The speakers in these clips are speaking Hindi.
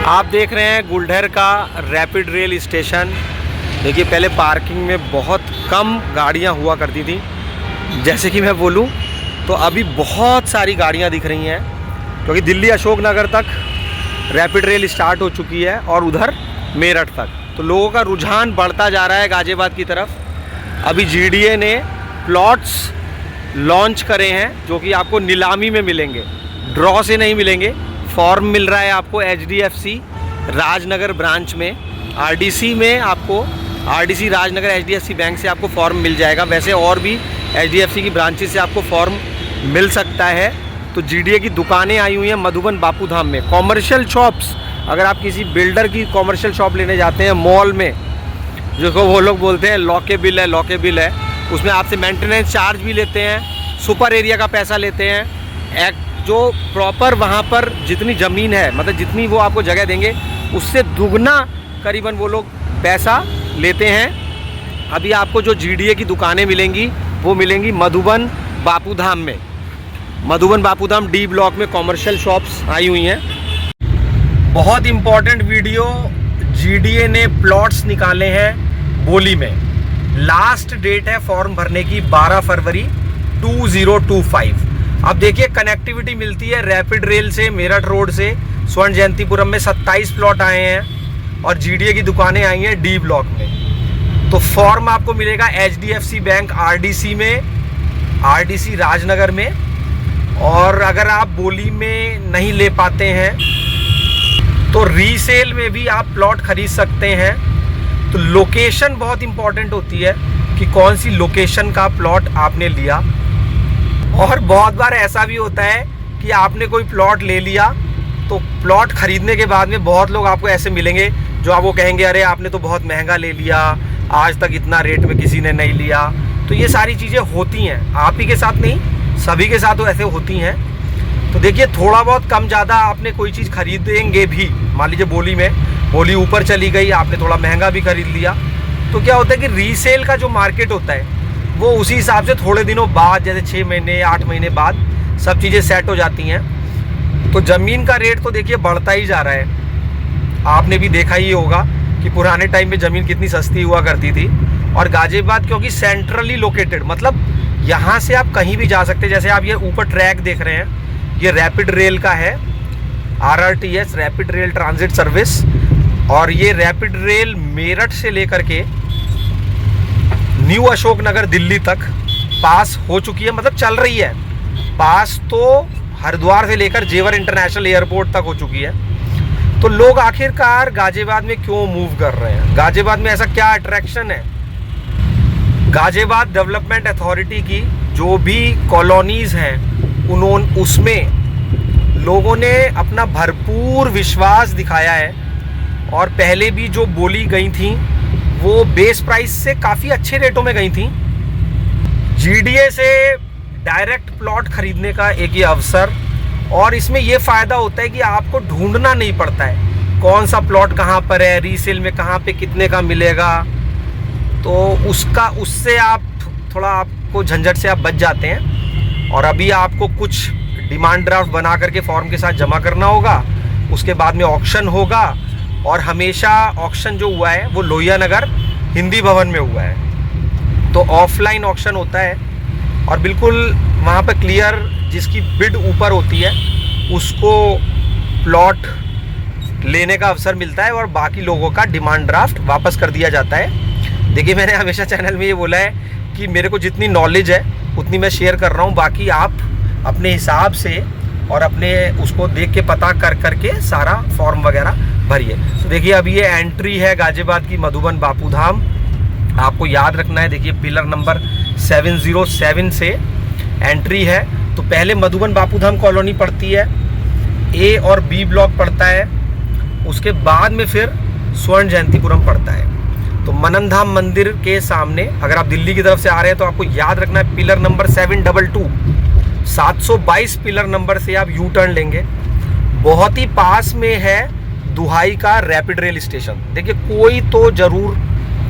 आप देख रहे हैं गुलढर का रैपिड रेल स्टेशन। देखिए पहले पार्किंग में बहुत कम गाड़ियां हुआ करती थी, जैसे कि मैं बोलूं तो अभी बहुत सारी गाड़ियां दिख रही हैं, क्योंकि दिल्ली अशोक नगर तक रैपिड रेल स्टार्ट हो चुकी है और उधर मेरठ तक। तो लोगों का रुझान बढ़ता जा रहा है गाज़ियाबाद की तरफ। अभी जीडीए ने प्लॉट्स लॉन्च करे हैं जो कि आपको नीलामी में मिलेंगे, ड्रॉ से नहीं मिलेंगे। फॉर्म मिल रहा है आपको एचडीएफसी राजनगर ब्रांच में, आरडीसी में आपको, आरडीसी राजनगर एचडीएफसी बैंक से आपको फॉर्म मिल जाएगा। वैसे और भी एचडीएफसी की ब्रांचेस से आपको फॉर्म मिल सकता है। तो जीडीए की दुकानें आई हुई हैं मधुबन बापूधाम में। कॉमर्शियल शॉप्स, अगर आप किसी बिल्डर की कॉमर्शियल शॉप लेने जाते हैं मॉल में, जो वो लोग बोलते हैं लॉके बिल है, लॉके बिल है, उसमें आपसे मेंटेनेंस चार्ज भी लेते हैं, सुपर एरिया का पैसा लेते हैं। जो प्रॉपर वहाँ पर जितनी ज़मीन है, मतलब जितनी वो आपको जगह देंगे उससे दुगना करीबन वो लोग पैसा लेते हैं। अभी आपको जो जीडीए की दुकानें मिलेंगी वो मिलेंगी मधुबन बापूधाम में। मधुबन बापूधाम डी ब्लॉक में कॉमर्शियल शॉप्स आई हुई हैं। बहुत इम्पॉर्टेंट वीडियो, जीडीए ने प्लॉट्स निकाले हैं बोली में। लास्ट डेट है फॉर्म भरने की 12 फरवरी 2025। अब देखिए कनेक्टिविटी मिलती है रैपिड रेल से, मेरठ रोड से स्वर्ण जयंतीपुरम में 27 प्लॉट आए हैं और जीडीए की दुकानें आई हैं डी ब्लॉक में। तो फॉर्म आपको मिलेगा एचडीएफसी बैंक आरडीसी में, आरडीसी राजनगर में। और अगर आप बोली में नहीं ले पाते हैं तो रीसेल में भी आप प्लॉट खरीद सकते हैं। तो लोकेशन बहुत इंपॉर्टेंट होती है कि कौन सी लोकेशन का प्लॉट आपने लिया। और बहुत बार ऐसा भी होता है कि आपने कोई प्लॉट ले लिया तो प्लॉट खरीदने के बाद में बहुत लोग आपको ऐसे मिलेंगे जो आपको कहेंगे अरे आपने तो बहुत महंगा ले लिया, आज तक इतना रेट में किसी ने नहीं लिया। तो ये सारी चीज़ें होती हैं, आप ही के साथ नहीं, सभी के साथ तो ऐसे होती हैं। तो देखिए थोड़ा बहुत कम ज़्यादा आपने कोई चीज़ खरीदेंगे भी, मान लीजिए बोली में, बोली ऊपर चली गई, आपने थोड़ा महंगा भी खरीद लिया, तो क्या होता है कि रीसेल का जो मार्केट होता है वो उसी हिसाब से थोड़े दिनों बाद, जैसे 6 महीने 8 महीने बाद सब चीज़ें सेट हो जाती हैं। तो ज़मीन का रेट तो देखिए बढ़ता ही जा रहा है। आपने भी देखा ही होगा कि पुराने टाइम में ज़मीन कितनी सस्ती हुआ करती थी। और गाज़ियाबाद क्योंकि सेंट्रली लोकेटेड, मतलब यहाँ से आप कहीं भी जा सकते हैं। जैसे आप ये ऊपर ट्रैक देख रहे हैं, ये रैपिड रेल का है, RRTS rapid rail transit service. और ये रैपिड रेल मेरठ से लेकर के न्यू अशोक नगर दिल्ली तक पास हो चुकी है, मतलब चल रही है। पास तो हरिद्वार से लेकर जेवर इंटरनेशनल एयरपोर्ट तक हो चुकी है। तो लोग आखिरकार गाज़ियाबाद में क्यों मूव कर रहे हैं? गाज़ियाबाद में ऐसा क्या अट्रैक्शन है? गाज़ियाबाद डेवलपमेंट अथॉरिटी की जो भी कॉलोनीज़ हैं उसमें लोगों ने अपना भरपूर विश्वास दिखाया है। और पहले भी जो बोली गई थी वो बेस प्राइस से काफ़ी अच्छे रेटों में गई थी। जीडीए से डायरेक्ट प्लॉट खरीदने का एक ये अवसर, और इसमें ये फ़ायदा होता है कि आपको ढूंढना नहीं पड़ता है कौन सा प्लॉट कहाँ पर है, रीसेल में कहाँ पे कितने का मिलेगा। तो उससे आप थोड़ा, आपको झंझट से आप बच जाते हैं। और अभी आपको कुछ डिमांड ड्राफ्ट बना करके फॉर्म के साथ जमा करना होगा, उसके बाद में ऑक्शन होगा। और हमेशा ऑक्शन जो हुआ है वो लोहिया नगर हिंदी भवन में हुआ है, तो ऑफलाइन ऑक्शन होता है। और बिल्कुल वहाँ पर क्लियर, जिसकी बिड ऊपर होती है उसको प्लॉट लेने का अवसर मिलता है और बाकी लोगों का डिमांड ड्राफ्ट वापस कर दिया जाता है। देखिए मैंने हमेशा चैनल में ये बोला है कि मेरे को जितनी नॉलेज है उतनी मैं शेयर कर रहा हूँ, बाकी आप अपने हिसाब से और अपने उसको देख के पता करके सारा फॉर्म वगैरह भरिए। तो देखिए अभी ये एंट्री है गाज़ियाबाद की मधुबन बापूधाम। आपको याद रखना है, देखिए पिलर नंबर 707 से एंट्री है। तो पहले मधुबन बापूधाम कॉलोनी पड़ती है, ए और बी ब्लॉक पड़ता है, उसके बाद में फिर स्वर्ण जयंतीपुरम पड़ता है। तो मनन धाम मंदिर के सामने, अगर आप दिल्ली की तरफ से आ रहे हैं तो आपको याद रखना है पिलर नंबर 722 पिलर नंबर से आप यू टर्न लेंगे। बहुत ही पास में है दुहाई का रैपिड रेल स्टेशन। देखिए कोई तो ज़रूर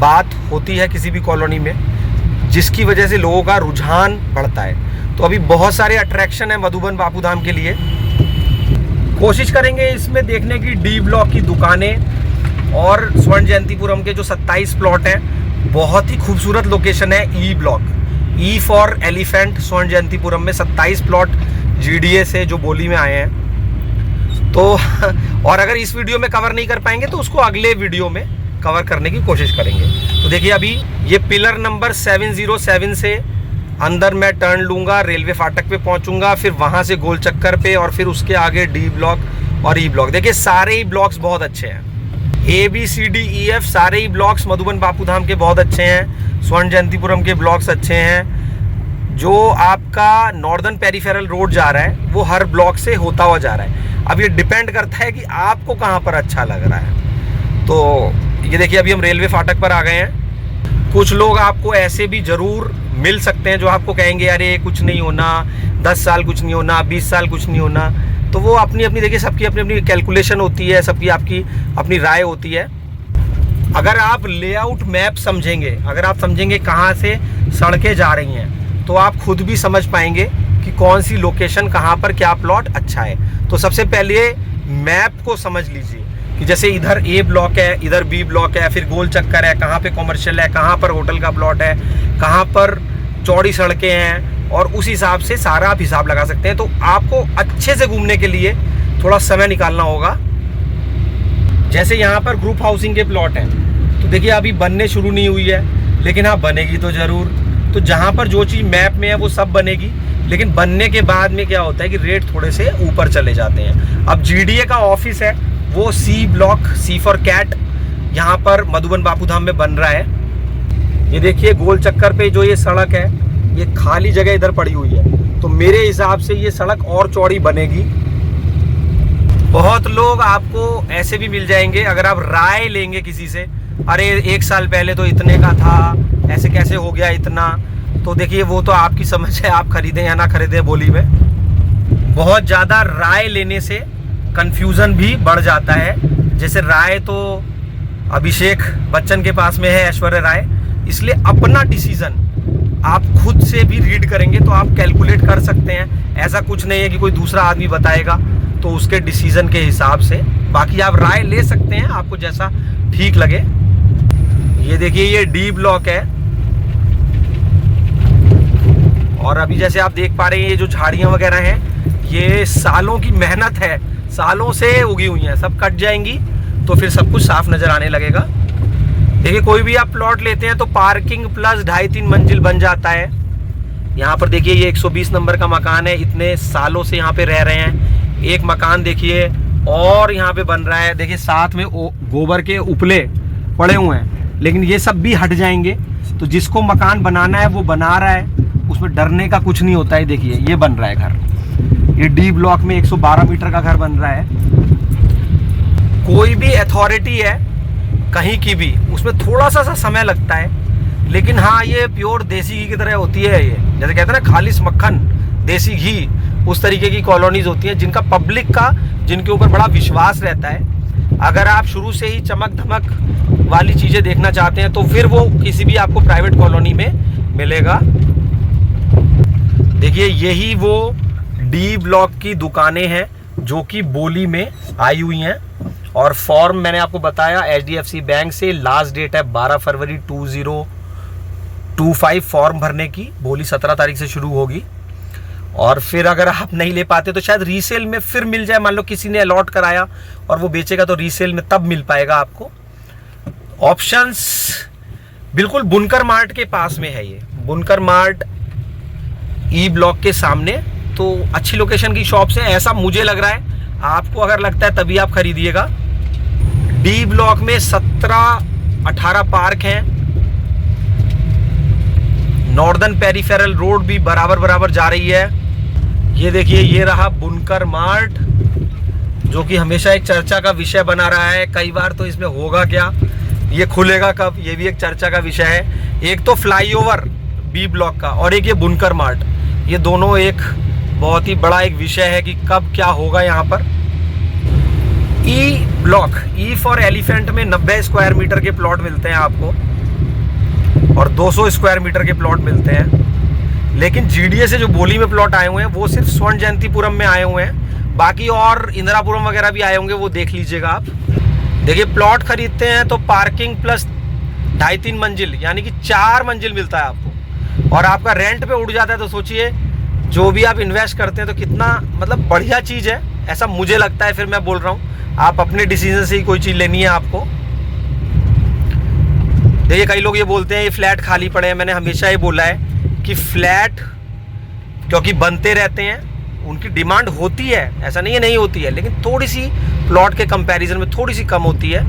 बात होती है किसी भी कॉलोनी में जिसकी वजह से लोगों का रुझान बढ़ता है। तो अभी बहुत सारे अट्रैक्शन है मधुबन बापूधाम के लिए। कोशिश करेंगे इसमें देखने की डी ब्लॉक की दुकानें और स्वर्ण जयंतीपुरम के जो 27 प्लॉट हैं, बहुत ही खूबसूरत लोकेशन है। E block, E for elephant, स्वर्ण जयंतीपुरम में 27 प्लॉट GDA से जो बोली में आए हैं। तो और अगर इस वीडियो में कवर नहीं कर पाएंगे तो उसको अगले वीडियो में कवर करने की कोशिश करेंगे। तो देखिए अभी ये पिलर नंबर 707 से अंदर मैं टर्न लूँगा, रेलवे फाटक पे पहुँचूँगा, फिर वहाँ से गोल चक्कर पे और फिर उसके आगे डी ब्लॉक और ई ब्लॉक। देखिए सारे ही ब्लॉक्स बहुत अच्छे हैं, ABCDEF सारे ही ब्लॉक्स मधुबन बापू धाम के बहुत अच्छे हैं, स्वर्ण जयंतीपुरम के ब्लॉक्स अच्छे हैं। जो आपका नॉर्दर्न पेरिफेरल रोड जा रहा है वो हर ब्लॉक से होता हुआ जा रहा है। अब ये डिपेंड करता है कि आपको कहाँ पर अच्छा लग रहा है। तो ये देखिए अभी हम रेलवे फाटक पर आ गए हैं। कुछ लोग आपको ऐसे भी ज़रूर मिल सकते हैं जो आपको कहेंगे अरे कुछ नहीं होना, 10 साल कुछ नहीं होना, 20 साल कुछ नहीं होना। तो वो अपनी अपनी, देखिए सबकी अपनी अपनी कैलकुलेशन होती है, सबकी आपकी अपनी राय होती है। अगर आप लेआउट मैप समझेंगे, अगर आप समझेंगे कहाँ से सड़कें जा रही हैं, तो आप खुद भी समझ पाएंगे कि कौन सी लोकेशन कहाँ पर क्या प्लॉट अच्छा है। तो सबसे पहले मैप को समझ लीजिए कि जैसे इधर A ब्लॉक है, इधर B ब्लॉक है, फिर गोल चक्कर है, कहाँ पे कॉमर्शियल है, कहाँ पर होटल का प्लॉट है, कहाँ पर चौड़ी सड़कें हैं, और उस हिसाब से सारा आप हिसाब लगा सकते हैं। तो आपको अच्छे से घूमने के लिए थोड़ा समय निकालना होगा। जैसे यहाँ पर ग्रुप हाउसिंग के प्लॉट हैं, तो देखिए अभी बनने शुरू नहीं हुई है, लेकिन हाँ बनेगी तो ज़रूर। तो जहाँ पर जो चीज़ मैप में है वो सब बनेगी, लेकिन बनने के बाद में क्या होता है कि रेट थोड़े से ऊपर चले जाते हैं। अब GDA का ऑफिस है वो C block, C for cat, यहाँ पर मधुबन बापू धाम में बन रहा है। ये देखिए गोल चक्कर पे जो ये सड़क है, ये खाली जगह इधर पड़ी हुई है, तो मेरे हिसाब से ये सड़क और चौड़ी बनेगी। बहुत लोग आपको ऐसे भी मिल जाएंगे, अगर आप राय लेंगे किसी से, अरे 1 साल पहले तो इतने का था, ऐसे कैसे हो गया इतना। तो देखिए वो तो आपकी समझ है, आप खरीदें या ना खरीदें बोली में। बहुत ज़्यादा राय लेने से कंफ्यूजन भी बढ़ जाता है। जैसे राय तो अभिषेक बच्चन के पास में है, ऐश्वर्या राय, इसलिए अपना डिसीजन आप खुद से भी रीड करेंगे तो आप कैलकुलेट कर सकते हैं। ऐसा कुछ नहीं है कि कोई दूसरा आदमी बताएगा तो उसके डिसीजन के हिसाब से, बाकी आप राय ले सकते हैं आपको जैसा ठीक लगे। ये देखिए ये D ब्लॉक है, और अभी जैसे आप देख पा रहे हैं ये जो झाड़ियाँ वगैरह हैं, ये सालों की मेहनत है, सालों से उगी हुई हैं, सब कट जाएंगी तो फिर सब कुछ साफ नज़र आने लगेगा। देखिए कोई भी आप प्लॉट लेते हैं तो पार्किंग प्लस 2.5-3 मंजिल बन जाता है। यहाँ पर देखिए ये 120 नंबर का मकान है, इतने सालों से यहाँ पे रह रहे हैं। एक मकान देखिए और यहाँ पे बन रहा है, देखिए साथ में गोबर के उपले पड़े हुए हैं, लेकिन ये सब भी हट जाएंगे। तो जिसको मकान बनाना है वो बना रहा है, उसमें डरने का कुछ नहीं होता है। देखिए ये बन रहा है घर, ये D ब्लॉक में 112 मीटर का घर बन रहा है। कोई भी अथॉरिटी है कहीं की भी, उसमें थोड़ा सा समय लगता है, लेकिन हाँ ये प्योर देसी घी की तरह होती है। ये जैसे कहते हैं ना खालिश मक्खन, देसी घी, उस तरीके की कॉलोनीज होती हैं जिनका पब्लिक का, जिनके ऊपर बड़ा विश्वास रहता है। अगर आप शुरू से ही चमक धमक वाली चीज़ें देखना चाहते हैं तो फिर वो किसी भी आपको प्राइवेट कॉलोनी में मिलेगा। देखिए यही वो D ब्लॉक की दुकानें हैं जो कि बोली में आई हुई हैं, और फॉर्म मैंने आपको बताया HDFC बैंक से लास्ट डेट है 12 फरवरी 2025 फॉर्म भरने की। बोली 17 तारीख से शुरू होगी, और फिर अगर आप नहीं ले पाते तो शायद रीसेल में फिर मिल जाए। मान लो किसी ने अलॉट कराया और वो बेचेगा तो रीसेल में तब मिल पाएगा आपको। ऑप्शंस बिल्कुल बुनकर मार्ट के पास में है, ये बुनकर मार्ट E ब्लॉक के सामने, तो अच्छी लोकेशन की शॉप्स है ऐसा मुझे लग रहा है। आपको अगर लगता है तभी आप खरीदिएगा। D ब्लॉक में 17-18 पार्क हैं, नॉर्दर्न पेरिफेरल रोड भी बराबर जा रही है। ये देखिए ये रहा बुनकर मार्ट, जो कि हमेशा एक चर्चा का विषय बना रहा है। कई बार तो इसमें होगा क्या, ये खुलेगा कब, ये भी एक चर्चा का विषय है। एक तो फ्लाईओवर B ब्लॉक का और एक ये बुनकर मार्ट, ये दोनों एक बहुत ही बड़ा एक विषय है कि कब क्या होगा यहाँ पर। E block, E for elephant में 90 स्क्वायर मीटर के प्लॉट मिलते हैं आपको, और 200 स्क्वायर मीटर के प्लॉट मिलते हैं। लेकिन GDA से जो बोली में प्लॉट आए हुए हैं वो सिर्फ स्वर्ण जयंतीपुरम में आए हुए हैं, बाकी और इंदिरापुरम वगैरह भी आए होंगे, वो देख लीजिएगा आप। देखिए प्लॉट खरीदते हैं तो पार्किंग प्लस 2.5-3 मंजिल यानी कि 4 मंजिल मिलता है आपको, और आपका रेंट पे उड़ जाता है। तो सोचिए जो भी आप इन्वेस्ट करते हैं तो कितना मतलब बढ़िया चीज़ है, ऐसा मुझे लगता है। फिर मैं बोल रहा हूँ आप अपने डिसीजन से ही कोई चीज़ लेनी है आपको। देखिए कई लोग ये बोलते हैं ये फ्लैट खाली पड़े हैं। मैंने हमेशा ये बोला है कि फ्लैट क्योंकि बनते रहते हैं, उनकी डिमांड होती है, ऐसा नहीं है नहीं होती है, लेकिन थोड़ी सी प्लॉट के कंपैरिजन में थोड़ी सी कम होती है।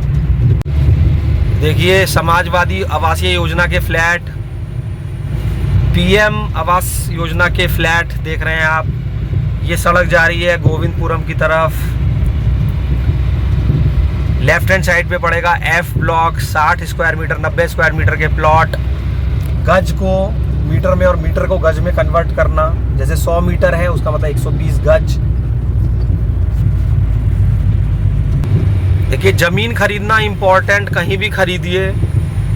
देखिए समाजवादी आवासीय योजना के फ्लैट, पीएम आवास योजना के फ्लैट देख रहे हैं आप। ये सड़क जा रही है गोविंदपुरम की तरफ। लेफ्ट हैंड साइड पे पड़ेगा F block, 60 square metre 90 square metre के प्लॉट। गज को मीटर में और मीटर को गज में कन्वर्ट करना, जैसे 100 मीटर है उसका मतलब 120 गज। देखिए ज़मीन खरीदना इम्पोर्टेंट, कहीं भी खरीदिए,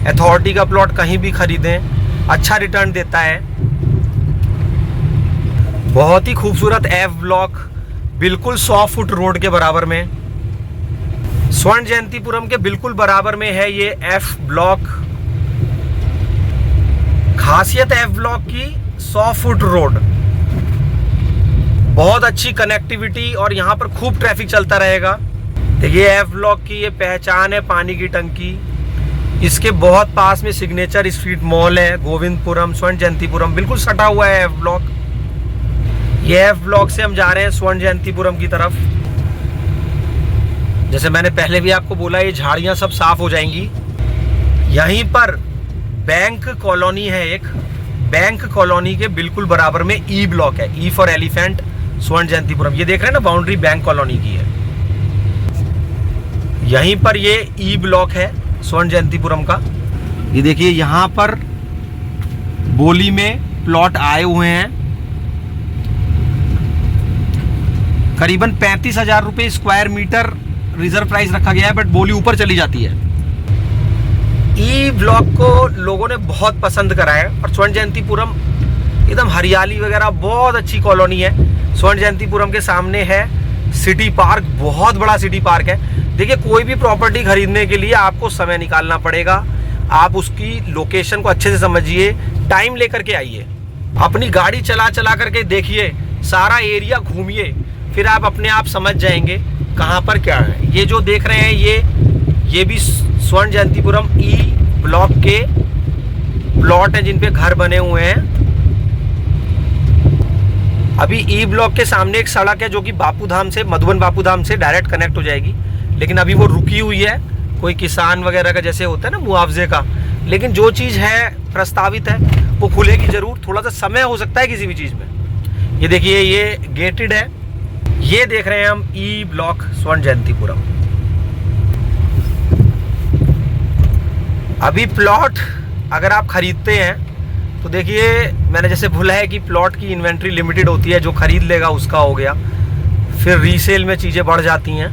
अथॉरिटी का प्लॉट कहीं भी खरीदें, अच्छा रिटर्न देता है। बहुत ही खूबसूरत एफ ब्लॉक, बिल्कुल 100 फुट रोड के बराबर में, स्वर्ण जयंतीपुरम के बिल्कुल बराबर में है ये एफ ब्लॉक। खासियत एफ ब्लॉक की 100 फुट रोड, बहुत अच्छी कनेक्टिविटी और यहाँ पर खूब ट्रैफिक चलता रहेगा। देखिए एफ ब्लॉक की ये पहचान है पानी की टंकी। इसके बहुत पास में सिग्नेचर स्ट्रीट मॉल है, गोविंदपुरम स्वर्ण जयंतीपुरम बिल्कुल सटा हुआ है एफ ब्लॉक। ये एफ ब्लॉक से हम जा रहे हैं स्वर्ण जयंतीपुरम की तरफ। जैसे मैंने पहले भी आपको बोला ये झाड़ियाँ सब साफ हो जाएंगी। यहीं पर बैंक कॉलोनी है एक, बैंक कॉलोनी के बिल्कुल बराबर में ई ब्लॉक है, ई फॉर एलिफेंट स्वर्ण जयंतीपुरम। ये देख रहे हैं ना बाउंड्री बैंक कॉलोनी की है। यहीं पर ये ई ब्लॉक है स्वर्ण जयंतीपुरम का। ये देखिए यहाँ पर बोली में प्लॉट आए हुए हैं, करीबन 35,000 रुपये स्क्वायर मीटर रिजर्व प्राइस रखा गया है, बट बोली ऊपर चली जाती है। ई ब्लॉक को लोगों ने बहुत पसंद करा है, और स्वर्ण जयंतीपुरम एकदम हरियाली वगैरह बहुत अच्छी कॉलोनी है। स्वर्ण जयंतीपुरम के सामने है सिटी पार्क, बहुत बड़ा सिटी पार्क है। देखिए कोई भी प्रॉपर्टी खरीदने के लिए आपको समय निकालना पड़ेगा, आप उसकी लोकेशन को अच्छे से समझिए, टाइम लेकर के आइए, अपनी गाड़ी चला चला करके देखिए, सारा एरिया घूमिए, फिर आप अपने आप समझ जाएंगे कहाँ पर क्या है। ये जो देख रहे हैं ये भी स्वर्ण जयंतीपुरम ई ब्लॉक के प्लॉट हैं जिन पे घर बने हुए हैं। अभी ई ब्लॉक के सामने एक सड़क है जो कि बापूधाम से, मधुबन बापूधाम से डायरेक्ट कनेक्ट हो जाएगी, लेकिन अभी वो रुकी हुई है, कोई किसान वगैरह का जैसे होता है ना मुआवजे का। लेकिन जो चीज़ है प्रस्तावित है वो खुलेगी ज़रूर, थोड़ा सा समय हो सकता है किसी भी चीज़ में। ये देखिए ये गेटेड है। ये देख रहे हैं हम ई ब्लॉक स्वर्ण जयंतीपुरम। अभी प्लॉट अगर आप खरीदते हैं तो देखिए मैंने जैसे बोला है कि प्लॉट की इन्वेंट्री लिमिटेड होती है, जो खरीद लेगा उसका हो गया, फिर रीसेल में चीज़ें बढ़ जाती हैं।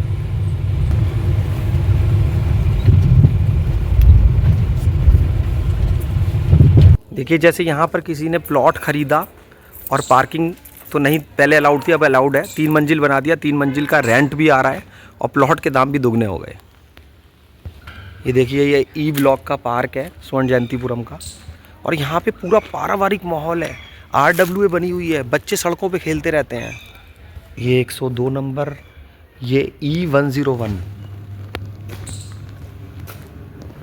देखिए जैसे यहाँ पर किसी ने प्लॉट खरीदा और पार्किंग तो नहीं पहले अलाउड थी, अब अलाउड है, 3 मंजिल बना दिया, 3 मंजिल का रेंट भी आ रहा है और प्लॉट के दाम भी दुगने हो गए। ये देखिए ये ई ब्लॉक का पार्क है स्वर्ण जयंतीपुरम का, और यहाँ पे पूरा पारिवारिक माहौल है, RWA बनी हुई है, बच्चे सड़कों पे खेलते रहते हैं। ये 102 नंबर, ये E101,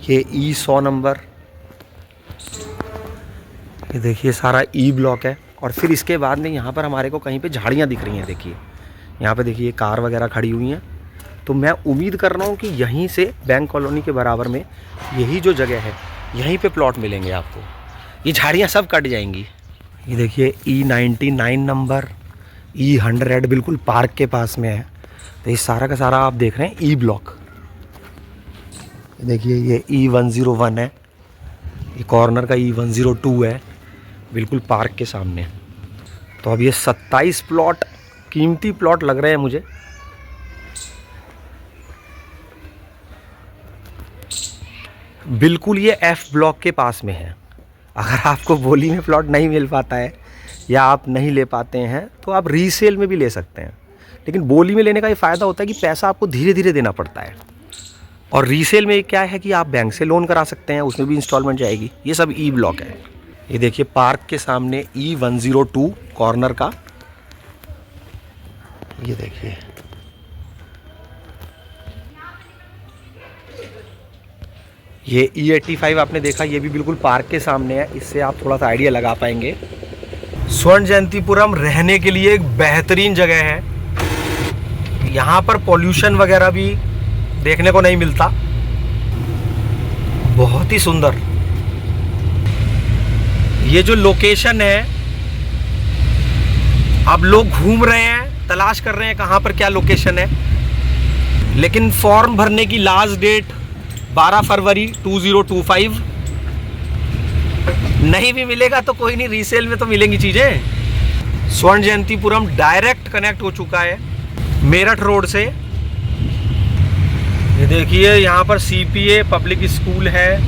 ये E100 नंबर। ये देखिए सारा ई ब्लॉक है। और फिर इसके बाद में यहाँ पर हमारे को कहीं पे झाड़ियाँ दिख रही हैं। देखिए यहाँ पे देखिए कार वगैरह खड़ी हुई हैं, तो मैं उम्मीद कर रहा हूँ कि यहीं से बैंक कॉलोनी के बराबर में यही जो जगह है यहीं पे प्लॉट मिलेंगे आपको। ये झाड़ियाँ सब कट जाएंगी। ये देखिए E99 नंबर, E100 बिल्कुल पार्क के पास में है। तो ये सारा का सारा आप देख रहे हैं ई ब्लॉक। देखिए ये E101 है, ये कॉर्नर का E102 है, बिल्कुल पार्क के सामने। तो अब ये 27 प्लॉट कीमती प्लॉट लग रहे हैं मुझे। बिल्कुल ये एफ ब्लॉक के पास में है। अगर आपको बोली में प्लॉट नहीं मिल पाता है या आप नहीं ले पाते हैं तो आप रीसेल में भी ले सकते हैं, लेकिन बोली में लेने का ये फ़ायदा होता है कि पैसा आपको धीरे धीरे देना पड़ता है। और रीसेल में क्या है कि आप बैंक से लोन करा सकते हैं, उसमें भी इंस्टॉलमेंट जाएगी। ये सब ई ब्लॉक है। ये देखिए पार्क के सामने E102 कॉर्नर का, ये देखिए ये E85 आपने देखा, ये भी बिल्कुल पार्क के सामने है। इससे आप थोड़ा सा आइडिया लगा पाएंगे। स्वर्ण जयंतीपुरम रहने के लिए एक बेहतरीन जगह है। यहाँ पर पॉल्यूशन वगैरह भी देखने को नहीं मिलता, बहुत ही सुंदर। ये जो लोकेशन है, अब लोग घूम रहे हैं, तलाश कर रहे हैं कहाँ पर क्या लोकेशन है, लेकिन फॉर्म भरने की लास्ट डेट 12 फरवरी 2025। नहीं भी मिलेगा तो कोई नहीं, रीसेल में तो मिलेंगी चीज़ें। स्वर्ण जयंतीपुरम डायरेक्ट कनेक्ट हो चुका है मेरठ रोड से। ये देखिए यहाँ पर CPA पब्लिक स्कूल है,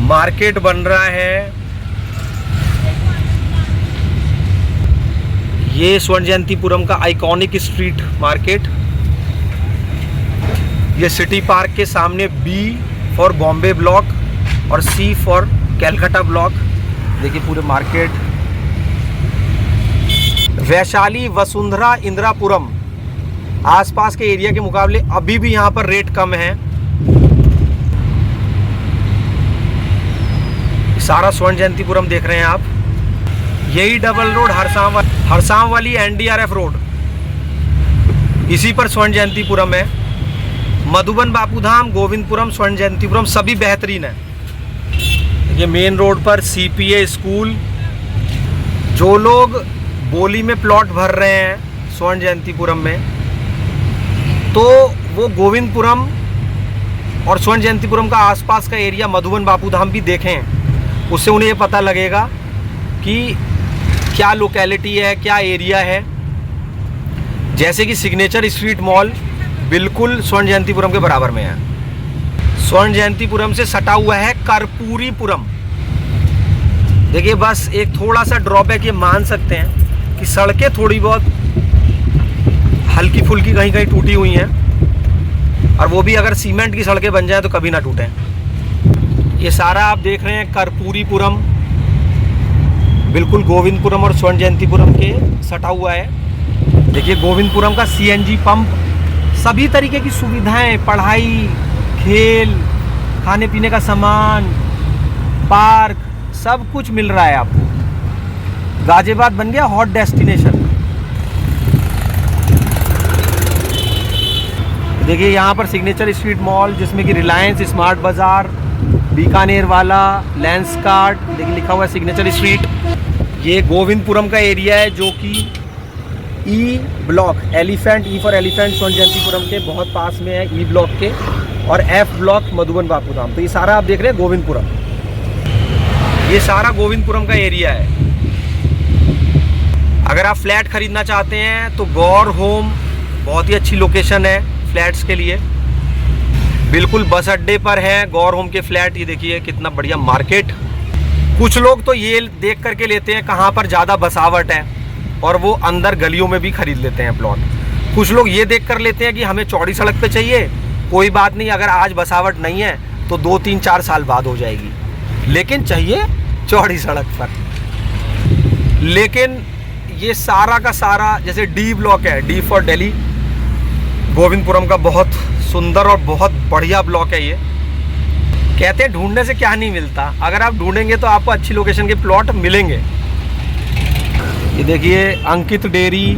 मार्केट बन रहा है। ये स्वर्ण जयंतीपुरम का आइकॉनिक स्ट्रीट मार्केट। ये सिटी पार्क के सामने B फॉर बॉम्बे ब्लॉक और C फॉर कैलकाटा ब्लॉक। देखिए पूरे मार्केट। वैशाली, वसुंधरा, इंदिरापुरम आसपास के एरिया के मुकाबले अभी भी यहाँ पर रेट कम है। सारा स्वर्ण जयंतीपुरम देख रहे हैं आप। यही डबल रोड हरसाम वाली NDRF रोड, इसी पर स्वर्ण जयंतीपुरम है। मधुबन, बापूधाम, गोविंदपुरम, स्वर्ण जयंतीपुरम सभी बेहतरीन है। ये मेन रोड पर CPA स्कूल। जो लोग बोली में प्लॉट भर रहे हैं स्वर्ण जयंतीपुरम में, तो वो गोविंदपुरम और स्वर्ण जयंतीपुरम का आसपास का एरिया मधुबन, बापूधाम भी देखें। उससे उन्हें ये पता लगेगा कि क्या लोकेलिटी है, क्या एरिया है। जैसे कि सिग्नेचर स्ट्रीट मॉल बिल्कुल स्वर्ण जयंतीपुरम के बराबर में है। स्वर्ण जयंतीपुरम से सटा हुआ है कर्पूरीपुरम। देखिए बस एक थोड़ा सा ड्रॉबैक ये मान सकते हैं कि सड़कें थोड़ी बहुत हल्की फुल्की कहीं कहीं टूटी हुई हैं, और वो भी अगर सीमेंट की सड़कें बन जाएं तो कभी ना टूटें। ये सारा आप देख रहे हैं कर्पूरीपुरम बिल्कुल गोविंदपुरम और स्वर्ण जयंतीपुरम के सटा हुआ है। देखिए गोविंदपुरम का CNG पंप, सभी तरीके की सुविधाएं, पढ़ाई, खेल, खाने पीने का सामान, पार्क, सब कुछ मिल रहा है आपको। गाजियाबाद बन गया हॉट डेस्टिनेशन। देखिए यहाँ पर सिग्नेचर स्ट्रीट मॉल, जिसमें कि रिलायंस, स्मार्ट बाज़ार, बीकानेर वाला, लेंसकार्ट, देखिए लिखा हुआ है सिग्नेचर स्ट्रीट। ये गोविंदपुरम का एरिया है जो कि E block, elephant, E for elephant स्वर्ण जयंतीपुरम के बहुत पास में है, E ब्लॉक के, और F ब्लॉक मधुबन, बापूधाम। तो ये सारा आप देख रहे हैं गोविंदपुरम। ये सारा गोविंदपुरम का एरिया है। अगर आप फ्लैट खरीदना चाहते हैं तो गौर होम बहुत ही अच्छी लोकेशन है फ्लैट्स के लिए। बिल्कुल बस अड्डे पर है गौर होम के फ्लैट। ये देखिए कितना बढ़िया मार्केट। कुछ लोग तो ये देख करके लेते हैं कहाँ पर ज़्यादा बसावट है, और वो अंदर गलियों में भी खरीद लेते हैं प्लॉट। कुछ लोग ये देख कर लेते हैं कि हमें चौड़ी सड़क पे चाहिए, कोई बात नहीं, अगर आज बसावट नहीं है तो 2-3-4 साल बाद हो जाएगी, लेकिन चाहिए चौड़ी सड़क पर। लेकिन ये सारा का सारा, जैसे D ब्लॉक है, D फॉर दिल्ली, गोविंदपुरम का बहुत सुंदर और बहुत बढ़िया ब्लॉक है। ये कहते हैं ढूंढने से क्या नहीं मिलता, अगर आप ढूंढेंगे तो आपको अच्छी लोकेशन के प्लॉट मिलेंगे। ये देखिए Ankit dairy,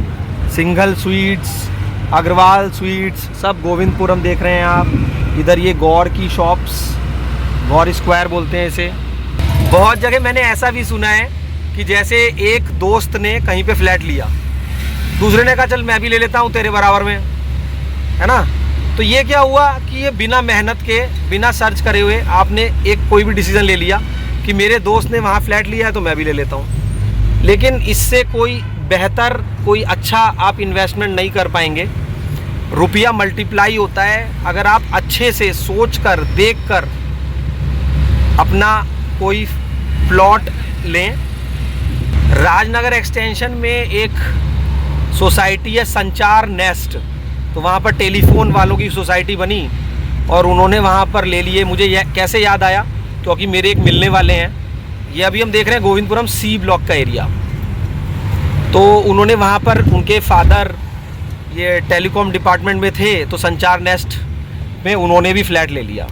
Singhal sweets, Agarwal sweets, सब गोविंदपुरम देख रहे हैं आप। इधर ये गौर की शॉप्स, गौर स्क्वायर बोलते हैं इसे। बहुत जगह मैंने ऐसा भी सुना है कि जैसे एक दोस्त ने कहीं पे फ्लैट लिया, दूसरे ने कहा चल मैं भी ले लेता हूँ तेरे बराबर में, है ना। तो ये क्या हुआ कि ये बिना मेहनत के, बिना सर्च करे हुए आपने एक कोई भी डिसीज़न ले लिया कि मेरे दोस्त ने वहाँ फ्लैट लिया है तो मैं भी ले लेता हूँ। लेकिन इससे कोई बेहतर, कोई अच्छा आप इन्वेस्टमेंट नहीं कर पाएंगे। रुपया मल्टीप्लाई होता है अगर आप अच्छे से सोच कर, देख कर अपना कोई प्लॉट लें। राजनगर एक्सटेंशन में एक सोसाइटी है संचार नेस्ट, तो वहाँ पर टेलीफोन वालों की सोसाइटी बनी और उन्होंने वहाँ पर ले लिए। मुझे कैसे याद आया, क्योंकि मेरे एक मिलने वाले हैं, ये अभी हम देख रहे हैं गोविंदपुरम सी ब्लॉक का एरिया, तो उन्होंने वहाँ पर, उनके फादर ये टेलीकॉम डिपार्टमेंट में थे, तो संचार नेस्ट में उन्होंने भी फ्लैट ले लिया।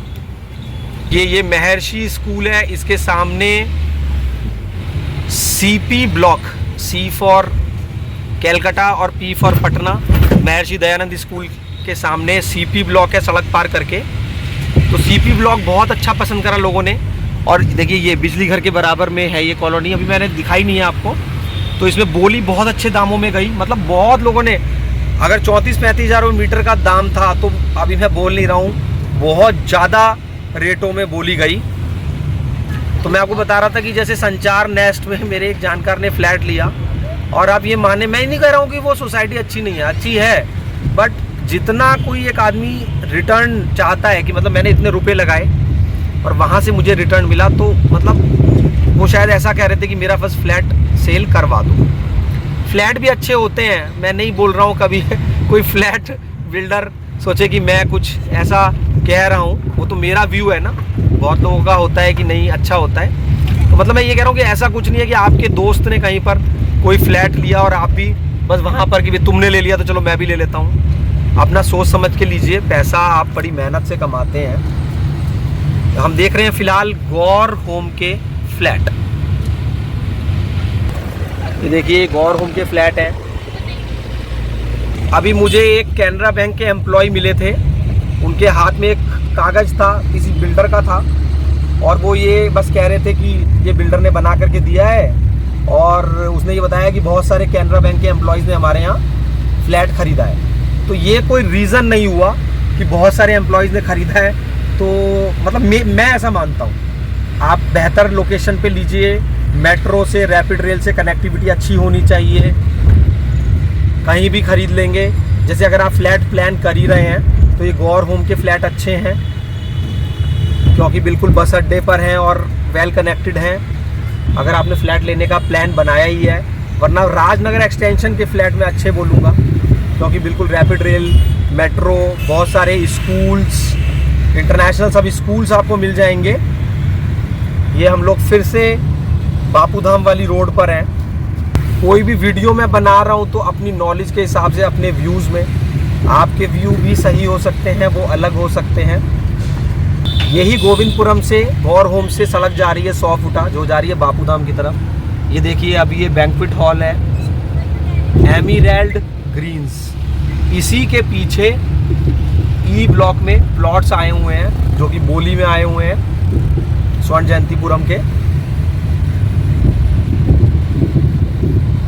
ये महर्षि स्कूल है, इसके सामने CP block, C for Calcutta और P for Patna, Maharshi Dayanand school के सामने सीपी ब्लॉक है, सड़क पार करके। तो सीपी ब्लॉक बहुत अच्छा पसंद करा लोगों ने। और देखिए ये बिजली घर के बराबर में है ये कॉलोनी, अभी मैंने दिखाई नहीं है आपको। तो इसमें बोली बहुत अच्छे दामों में गई, मतलब बहुत लोगों ने, अगर 34-35 हज़ार मीटर का दाम था तो अभी मैं बोल नहीं रहा हूँ, बहुत ज़्यादा रेटों में बोली गई। तो मैं आपको बता रहा था कि जैसे संचार नेस्ट में मेरे एक जानकार ने फ्लैट लिया, और आप ये माने, मैं नहीं कह रहा हूँ कि वो सोसाइटी अच्छी नहीं है, अच्छी है, बट जितना कोई एक आदमी रिटर्न चाहता है कि मतलब मैंने इतने रुपए लगाए और वहाँ से मुझे रिटर्न मिला, तो मतलब वो शायद ऐसा कह रहे थे कि मेरा बस फ्लैट सेल करवा दो। फ्लैट भी अच्छे होते हैं, मैं नहीं बोल रहा हूँ कभी कोई फ्लैट बिल्डर सोचे कि मैं कुछ ऐसा कह रहा हूँ, वो तो मेरा व्यू है ना, बहुत लोगों का होता है कि नहीं अच्छा होता है। तो मतलब मैं ये कह रहा हूँ कि ऐसा कुछ नहीं है कि आपके दोस्त ने कहीं पर कोई फ्लैट लिया और आप भी बस वहाँ पर कि तुमने ले लिया तो चलो मैं भी ले लेता हूँ। अपना सोच समझ के लीजिए, पैसा आप बड़ी मेहनत से कमाते हैं। हम देख रहे हैं फिलहाल गौर होम के फ्लैट, ये देखिए गौर होम के फ्लैट हैं। अभी मुझे एक कैनरा बैंक के एम्प्लॉय मिले थे, उनके हाथ में एक कागज़ था, किसी बिल्डर का था, और वो ये बस कह रहे थे कि ये बिल्डर ने बना करके दिया है, और उसने ये बताया कि बहुत सारे कैनरा बैंक के एम्प्लॉयज़ ने हमारे यहाँ फ्लैट ख़रीदा है। तो ये कोई रीज़न नहीं हुआ कि बहुत सारे एम्प्लॉयज़ ने ख़रीदा है, तो मतलब मैं ऐसा मानता हूँ, आप बेहतर लोकेशन पे लीजिए, मेट्रो से, रैपिड रेल से कनेक्टिविटी अच्छी होनी चाहिए, कहीं भी ख़रीद लेंगे। जैसे अगर आप फ्लैट प्लान कर ही रहे हैं तो ये गौर होम के फ्लैट अच्छे हैं, क्योंकि बिल्कुल बस अड्डे पर हैं और वेल कनेक्टेड हैं, अगर आपने फ्लैट लेने का प्लान बनाया ही है। वरना राजनगर एक्सटेंशन के फ्लैट में अच्छे बोलूँगा, क्योंकि बिल्कुल रैपिड रेल, मेट्रो, बहुत सारे स्कूल्स, इंटरनेशनल सब स्कूल्स आपको मिल जाएंगे। ये हम लोग फिर से बापू धाम वाली रोड पर हैं। कोई भी वीडियो मैं बना रहा हूँ तो अपनी नॉलेज के हिसाब से, अपने व्यूज़ में, आपके व्यू भी सही हो सकते हैं, वो अलग हो सकते हैं। यही गोविंदपुरम से, गौर होम से सड़क जा रही है 100 फुटा, जो जा रही है बापू धाम की तरफ। ये देखिए अभी ये बैंक्वेट हॉल है, एमरल्ड ग्रीन्स, इसी के पीछे ई ब्लॉक में प्लॉट्स आए हुए हैं, जो कि बोली में आए हुए हैं स्वर्ण जयंतीपुरम के।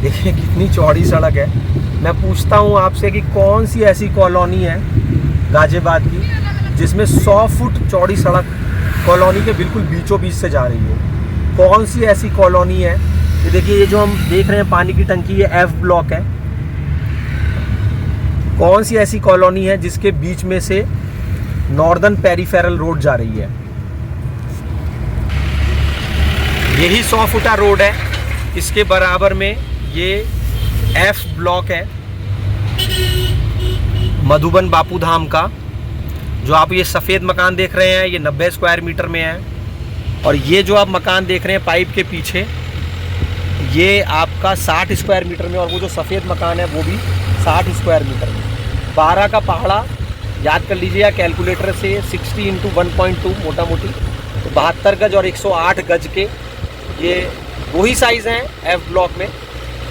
देखिए कितनी चौड़ी सड़क है। मैं पूछता हूँ आपसे कि कौन सी ऐसी कॉलोनी है गाजियाबाद की जिसमें 100 फुट चौड़ी सड़क कॉलोनी के बिल्कुल बीचों बीच से जा रही हो? कौन सी ऐसी कॉलोनी है? ये देखिए, ये जो हम देख रहे हैं पानी की टंकी, ये एफ ब्लॉक है। कौन सी ऐसी कॉलोनी है जिसके बीच में से नॉर्दर्न पेरिफेरल रोड जा रही है? यही 100 फुटा रोड है, इसके बराबर में ये एफ ब्लॉक है मधुबन बापू धाम का। जो आप ये सफ़ेद मकान देख रहे हैं ये 90 स्क्वायर मीटर में है, और ये जो आप मकान देख रहे हैं पाइप के पीछे, ये आपका 60 स्क्वायर मीटर में, और वो जो सफ़ेद मकान है वो भी 60 स्क्वायर मीटर में। 12 का पहाड़ा याद कर लीजिए, या कैलकुलेटर से 60 × 1.2 मोटा मोटी, तो 72 गज और 108 गज के ये वही साइज़ हैं एफ ब्लॉक में।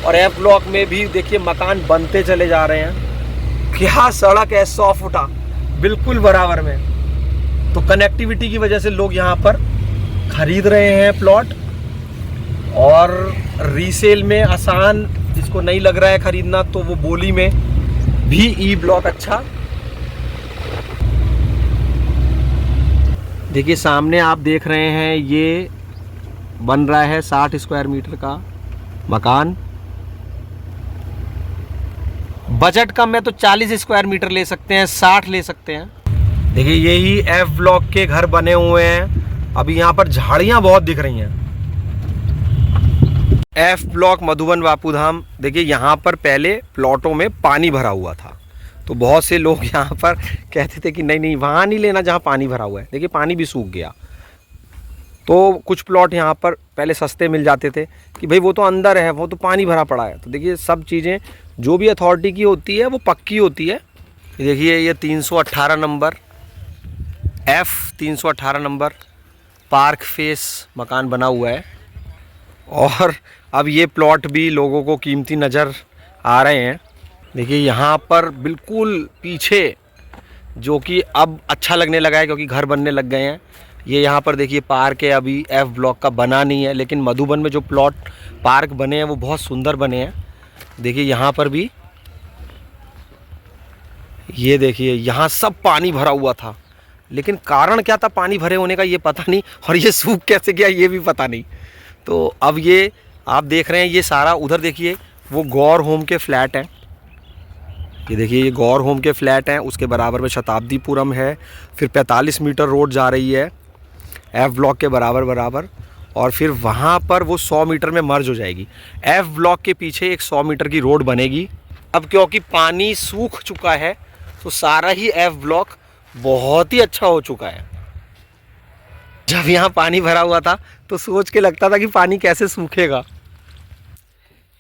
और एफ ब्लॉक में भी देखिए मकान बनते चले जा रहे हैं। क्या सड़क है, 100 फुटा बिल्कुल बराबर में। तो कनेक्टिविटी की वजह से लोग यहाँ पर खरीद रहे हैं प्लॉट, और रीसेल में आसान, जिसको नहीं लग रहा है खरीदना तो वो बोली में भी ई ब्लॉक अच्छा। देखिए सामने आप देख रहे हैं ये बन रहा है 60 स्क्वायर मीटर का मकान। बजट कम है तो 40 स्क्वायर मीटर ले सकते हैं, 60 ले सकते हैं। देखिए यही एफ ब्लॉक के घर बने हुए हैं। अभी यहाँ पर झाड़ियाँ बहुत दिख रही हैं। F block Madhuban Bapudham. देखिए यहाँ पर पहले प्लॉटों में पानी भरा हुआ था, तो बहुत से लोग यहाँ पर कहते थे कि नहीं नहीं वहाँ नहीं लेना जहाँ पानी भरा हुआ है। देखिए पानी भी सूख गया, तो कुछ प्लॉट यहाँ पर पहले सस्ते मिल जाते थे कि भाई वो तो अंदर है, वो तो पानी भरा पड़ा है। तो देखिए सब चीज़ें जो भी अथॉरिटी की होती है वो पक्की होती है। देखिए ये 318 number F 318 number park face मकान बना हुआ है। और अब ये प्लॉट भी लोगों को कीमती नज़र आ रहे हैं। देखिए यहाँ पर बिल्कुल पीछे, जो कि अब अच्छा लगने लगा है क्योंकि घर बनने लग गए हैं। ये यहाँ पर देखिए पार्क है, अभी F ब्लॉक का बना नहीं है, लेकिन मधुबन में जो प्लॉट पार्क बने हैं वो बहुत सुंदर बने हैं। देखिए यहाँ पर भी, ये देखिए यहाँ सब पानी भरा हुआ था, लेकिन कारण क्या था पानी भरे होने का ये पता नहीं, और ये सूख कैसे गया ये भी पता नहीं। तो अब ये आप देख रहे हैं ये सारा, उधर देखिए वो गौर होम के फ्लैट हैं। ये देखिए ये गौर होम के फ्लैट हैं, उसके बराबर में शताब्दीपुरम है, फिर 45 मीटर रोड जा रही है F ब्लॉक के बराबर, और फिर वहाँ पर वो 100 मीटर में मर्ज हो जाएगी। F ब्लॉक के पीछे एक 100 मीटर की रोड बनेगी। अब क्योंकि पानी सूख चुका है तो सारा ही F ब्लॉक बहुत ही अच्छा हो चुका है। जब यहाँ पानी भरा हुआ था तो सोच के लगता था कि पानी कैसे सूखेगा।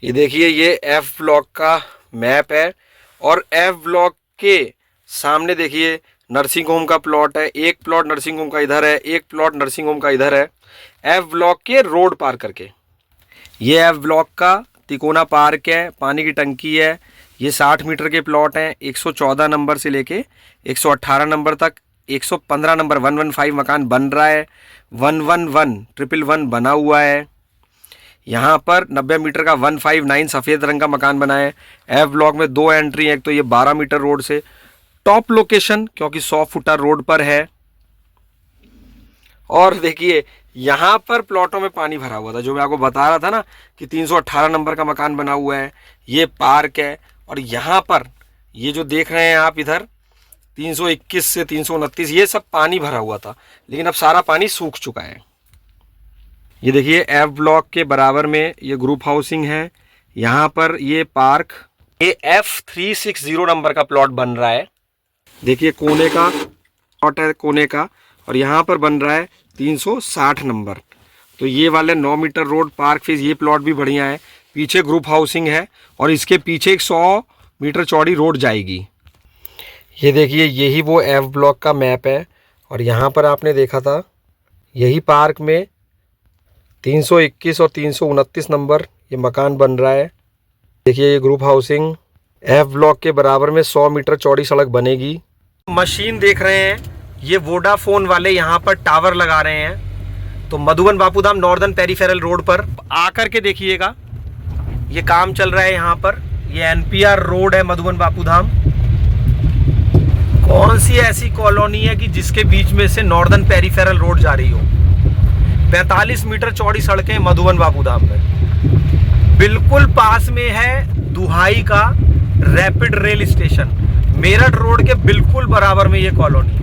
ये देखिए ये F ब्लॉक का मैप है, और F ब्लॉक के सामने देखिए नर्सिंग होम का प्लॉट है। एक प्लॉट नर्सिंग होम का इधर है, एक प्लॉट नर्सिंग होम का इधर है, F ब्लॉक के रोड पार करके। ये F ब्लॉक का तिकोना पार्क है, पानी की टंकी है। ये 60 मीटर के प्लॉट हैं, 114 नंबर से लेके 118 नंबर तक। 115 नंबर 115 मकान बन रहा है, 111 बना हुआ है। यहाँ पर 90 मीटर का 159 सफ़ेद रंग का मकान बना है। F ब्लॉक में 2 एंट्री है, एक तो ये 12 मीटर रोड से, टॉप लोकेशन क्योंकि 100 फुटर रोड पर है। और देखिए यहाँ पर प्लॉटों में पानी भरा हुआ था, जो मैं आपको बता रहा था ना कि 318 नंबर का मकान बना हुआ है, ये पार्क है। और यहाँ पर ये जो देख रहे हैं आप इधर 321 से 329, ये सब पानी भरा हुआ था, लेकिन अब सारा पानी सूख चुका है। ये देखिए F ब्लॉक के बराबर में ये ग्रुप हाउसिंग है। यहाँ पर ये पार्क, ये F360 नंबर का प्लॉट बन रहा है। देखिए कोने का प्लॉट है, कोने का, और यहाँ पर बन रहा है 360 नंबर। तो ये वाले 9 मीटर रोड पार्क फेस, ये प्लॉट भी बढ़िया है। पीछे ग्रुप हाउसिंग है, और इसके पीछे एक 100 मीटर चौड़ी रोड जाएगी। ये देखिए यही वो F ब्लॉक का मैप है, और यहाँ पर आपने देखा था यही पार्क में 321 और 329 नंबर ये मकान बन रहा है। देखिए ये ग्रुप हाउसिंग F ब्लॉक के बराबर में 100 मीटर चौड़ी सड़क बनेगी। मशीन देख रहे हैं, ये वोडाफोन वाले यहाँ पर टावर लगा रहे हैं। तो Madhuban Bapudham northern peripheral road पर आकर के देखिएगा, ये काम चल रहा है यहाँ पर। ये NPR रोड है मधुबन बापूधाम। कौन सी ऐसी कॉलोनी है कि जिसके बीच में से नॉर्दर्न पेरीफेरल रोड जा रही हो। 45 मीटर चौड़ी सड़कें मधुबन बापूधाम में। बिल्कुल पास में है दुहाई का rapid rail station. Meerut road के बिल्कुल बराबर में ये कॉलोनी है।